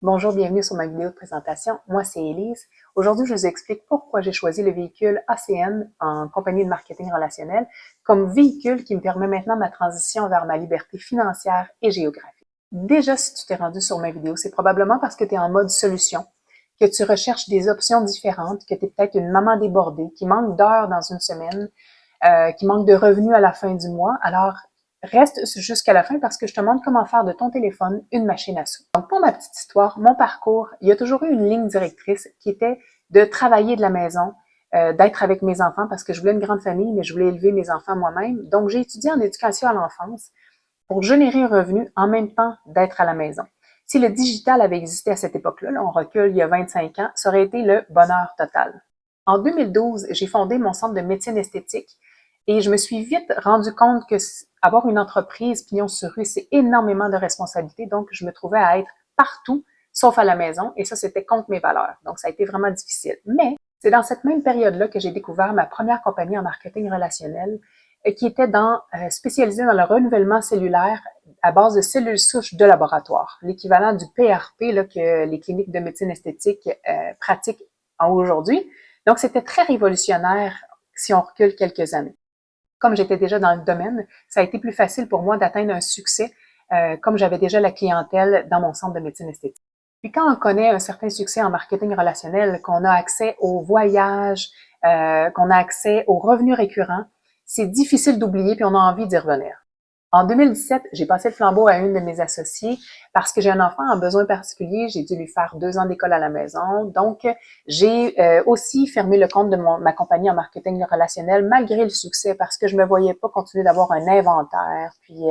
Bonjour, bienvenue sur ma vidéo de présentation. Moi, c'est Élise. Aujourd'hui, je vous explique pourquoi j'ai choisi le véhicule ACN en compagnie de marketing relationnel comme véhicule qui me permet maintenant ma transition vers ma liberté financière et géographique. Déjà, si tu t'es rendu sur ma vidéo, c'est probablement parce que tu es en mode solution, que tu recherches des options différentes, que tu es peut-être une maman débordée, qui manque d'heures dans une semaine, qui manque de revenus à la fin du mois. Alors, reste jusqu'à la fin parce que je te montre comment faire de ton téléphone une machine à sous. Donc, pour ma petite histoire, mon parcours, il y a toujours eu une ligne directrice qui était de travailler de la maison, d'être avec mes enfants parce que je voulais une grande famille, mais je voulais élever mes enfants moi-même. Donc, j'ai étudié en éducation à l'enfance pour générer un revenu en même temps d'être à la maison. Si le digital avait existé à cette époque-là, là, on recule il y a 25 ans, ça aurait été le bonheur total. En 2012, j'ai fondé mon centre de médecine esthétique et je me suis vite rendu compte que avoir une entreprise pignon sur rue, c'est énormément de responsabilités. Donc, je me trouvais à être partout, sauf à la maison. Et ça, c'était contre mes valeurs. Donc, ça a été vraiment difficile. Mais c'est dans cette même période-là que j'ai découvert ma première compagnie en marketing relationnel qui était spécialisée dans le renouvellement cellulaire à base de cellules souches de laboratoire, l'équivalent du PRP là, que les cliniques de médecine esthétique pratiquent aujourd'hui. Donc, c'était très révolutionnaire si on recule quelques années. Comme j'étais déjà dans le domaine, ça a été plus facile pour moi d'atteindre un succès, comme j'avais déjà la clientèle dans mon centre de médecine esthétique. Puis quand on connaît un certain succès en marketing relationnel, qu'on a accès aux voyages, qu'on a accès aux revenus récurrents, c'est difficile d'oublier puis on a envie d'y revenir. En 2017, j'ai passé le flambeau à une de mes associées parce que j'ai un enfant en besoin particulier. J'ai dû lui faire 2 ans d'école à la maison. Donc, j'ai aussi fermé le compte de ma compagnie en marketing relationnel malgré le succès parce que je me voyais pas continuer d'avoir un inventaire puis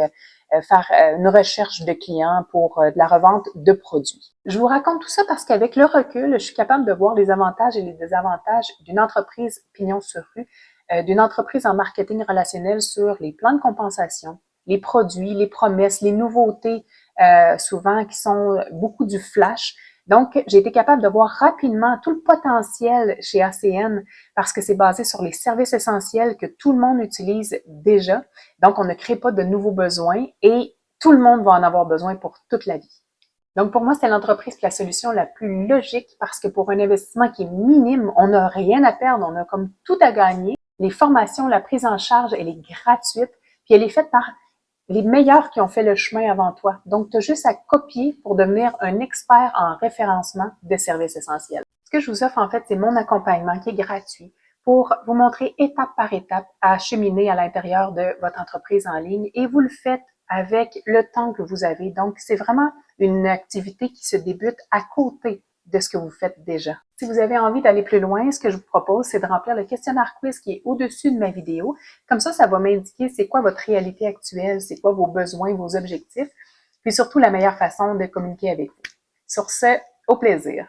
faire une recherche de clients pour de la revente de produits. Je vous raconte tout ça parce qu'avec le recul, je suis capable de voir les avantages et les désavantages d'une entreprise pignon sur rue, d'une entreprise en marketing relationnel sur les plans de compensation, les produits, les promesses, les nouveautés, souvent qui sont beaucoup du flash. Donc, j'ai été capable de voir rapidement tout le potentiel chez ACN parce que c'est basé sur les services essentiels que tout le monde utilise déjà. Donc, on ne crée pas de nouveaux besoins et tout le monde va en avoir besoin pour toute la vie. Donc, pour moi, c'est l'entreprise qui est la solution la plus logique parce que pour un investissement qui est minime, on n'a rien à perdre, on a comme tout à gagner. Les formations, la prise en charge, elle est gratuite, puis elle est faite par les meilleurs qui ont fait le chemin avant toi. Donc, tu as juste à copier pour devenir un expert en référencement de services essentiels. Ce que je vous offre, en fait, c'est mon accompagnement qui est gratuit pour vous montrer étape par étape à cheminer à l'intérieur de votre entreprise en ligne et vous le faites avec le temps que vous avez. Donc, c'est vraiment une activité qui se débute à côté de ce que vous faites déjà. Si vous avez envie d'aller plus loin, ce que je vous propose, c'est de remplir le questionnaire quiz qui est au-dessus de ma vidéo. Comme ça va m'indiquer c'est quoi votre réalité actuelle, c'est quoi vos besoins, vos objectifs, puis surtout la meilleure façon de communiquer avec vous. Sur ce, au plaisir!